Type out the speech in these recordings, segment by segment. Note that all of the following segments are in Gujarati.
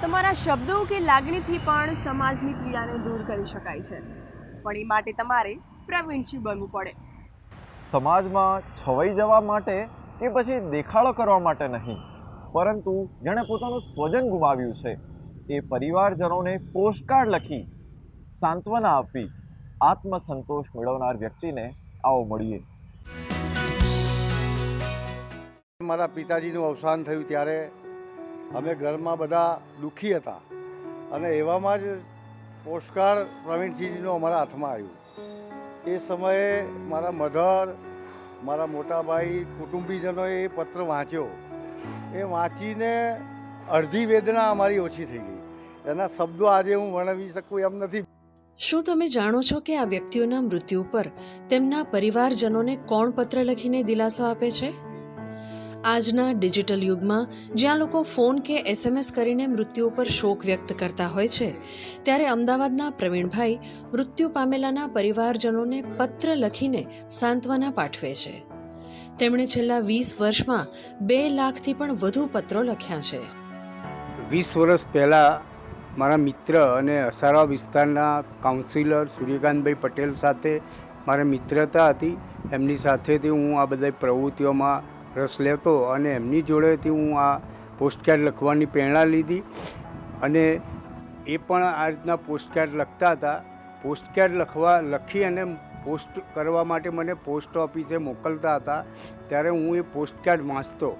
તમારા શબ્દો કે લાગણીથી પણ સમાજની પીડાને દૂર કરી શકાય છે, પણ એ માટે તમારે પ્રવીણશીલ બનવું પડે. સમાજમાં છવાઈ જવા માટે કે પછી દેખાડો કરવા માટે નહીં, પરંતુ જેણે પોતાનું સ્વજન ગુમાવ્યું છે એ પરિવારજનોને પોસ્ટકાર્ડ લખી સાંત્વના આપી આત્મસંતોષ મેળવનાર વ્યક્તિને આવો મળીએ. મારા પિતાજીનું અવસાન થયું ત્યારે અમે ઘરમાં બધા દુઃખી હતા અને એવામાં જ પોસ્ટકાર્ડ પ્રવીણસિંહજીનું અમારા હાથમાં આવ્યું. એ સમયે મારા મધર, મારા મોટાભાઈ, કુટુંબીજનોએ એ પત્ર વાંચ્યો. એ વાંચીને અડધી વેદના અમારી ઓછી થઈ ગઈ. એના શબ્દો આજે હું વર્ણવી શકું એમ નથી. શું તમે જાણો છો કે આ વ્યક્તિઓના મૃત્યુ પર તેમના પરિવારજનોને કોણ પત્ર લખીને દિલાસો આપે છે? આજના ડિજિટલ યુગમાં જ્યાં લોકો ફોન કે SMS કરીને મૃત્યુ પર શોક વ્યક્ત કરતા હોય છે, ત્યારે અમદાવાદના પ્રવીણભાઈ મૃત્યુ પામેલાના પરિવારજનોને પત્ર લખીને સાંત્વના પાઠવે છે. તેમણે છેલ્લા 20 વર્ષમાં 2 લાખથી પણ વધુ પત્રો લખ્યા છે. 20 વર્ષ પહેલાં મારા મિત્ર અને અસારવા વિસ્તારના કાઉન્સિલર સૂર્યકાંતભાઈ પટેલ સાથે મારી મિત્રતા હતી. એમની સાથેથી હું આ બધી પ્રવૃત્તિઓમાં રસ લેતો અને એમની જોડેથી હું આ પોસ્ટકાર્ડ લખવાની પ્રેરણા લીધી અને એ પણ આ રીતના પોસ્ટકાર્ડ લખતા હતા. પોસ્ટકાર્ડ લખી અને પોસ્ટ કરવા માટે મને પોસ્ટ ઓફિસે મોકલતા હતા. ત્યારે હું એ પોસ્ટકાર્ડ વાંચતો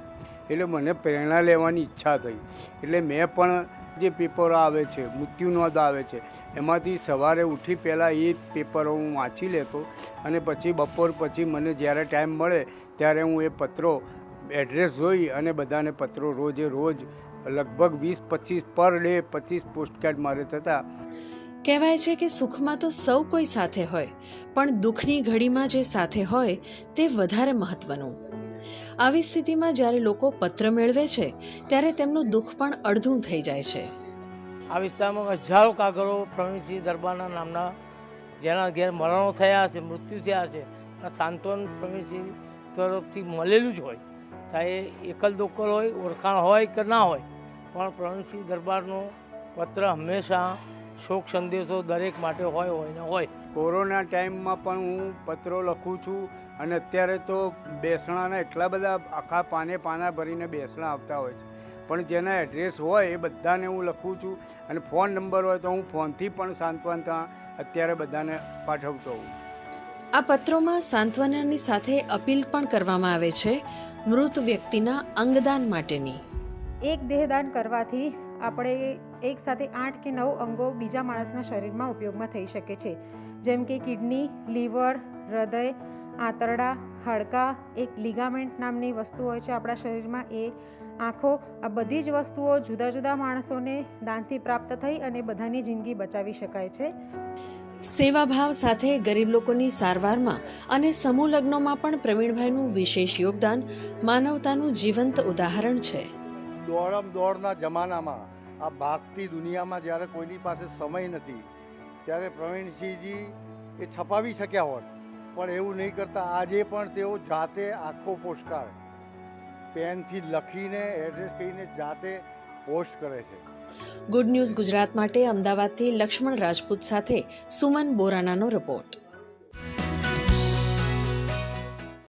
એટલે મને પ્રેરણા લેવાની ઈચ્છા થઈ. એટલે મેં પણ જે પેપરો આવે છે, મૃત્યુ નોંધ આવે છે, એમાંથી સવારે ઉઠી પહેલાં એ પેપરો હું વાંચી લેતો અને પછી બપોર પછી મને જ્યારે ટાઈમ મળે ત્યારે હું એ પત્રો એડ્રેસ જોઈ અને બધાને પત્રો રોજે રોજ લગભગ 20-25 પર ડે 25 પોસ્ટકાર્ડ મારે થતા. કહેવાય છે કે સુખમાં તો સૌ કોઈ સાથે હોય, પણ દુઃખની ઘડીમાં જે સાથે હોય તે વધારે મહત્વનું. આવી સ્થિતિમાં જ્યારે લોકો પત્ર મેળવે છે ત્યારે તેમનું દુઃખ પણ અડધું થઈ જાય છે. આ વિસ્તારમાં હજારો કાગળો પ્રવીણસિંહ દરબારના નામના જેના ઘેર મરણો થયા છે, મૃત્યુ થયા છે, સાંત્વન પ્રવીણસિંહ તરફથી મળેલું જ હોય, ચાહે એકલ દોકલ હોય, ઓળખાણ હોય કે ના હોય, પણ પ્રવીણસિંહ દરબારનો પત્ર હંમેશા શોક સંદેશો દરેક માટે હોય ને હોય. કોરોના ટાઈમમાં પણ હું પત્રો લખું છું અને અત્યારે તો બેસણાના એટલા બધા આખા પાના ભરીને બેસણા આવતા હોય છે, પણ જેના એડ્રેસ હોય એ બધાને હું લખું છું અને ફોન નંબર હોય તો હું ફોનથી પણ સાંત્વના અત્યારે બધાને પાઠવતો હોઉં છું. આ પત્રોમાં સાંત્વનાની સાથે અપીલ પણ કરવામાં આવે છે મૃત વ્યક્તિના અંગદાન માટેની. એક દેહદાન કરવાથી આપણે એક સાથે 8 કે 9 અંગો બીજા માણસના શરીરમાં ઉપયોગમાં થઈ શકે છે, જેમ કે કિડની, લીવર, હૃદય, આંતરડા, હાડકાં, એક લિગામેન્ટ નામની વસ્તુ હોય છે આપણા શરીરમાં, એ આંખો. આ બધી જ વસ્તુઓ જુદા જુદા માણસોને દાનથી પ્રાપ્ત થઈ અને બધાની જિંદગી બચાવી શકાય છે. સેવાભાવ સાથે ગરીબ લોકોની સારવારમાં અને સમૂહ લગ્નોમાં પણ પ્રવીણભાઈનું વિશેષ યોગદાન માનવતાનું જીવંત ઉદાહરણ છે. દોડના જમાનામાં, આ ભાગતી દુનિયામાં જ્યારે કોઈની પાસે સમય નથી ત્યારે પ્રવીણસિંહજી એ છપાવી શક્યા હોત, પણ એવું નહીં કરતા. આજે પણ તેઓ જાતે આખો પોસ્ટકાર્ડ પેનથી લખીને એડ્રેસ કહીને જાતે પોસ્ટ કરે છે. ગુડ ન્યૂઝ ગુજરાત માટે અમદાવાદથી લક્ષ્મણ રાજપૂત સાથે સુમન બોરાનાનો રિપોર્ટ.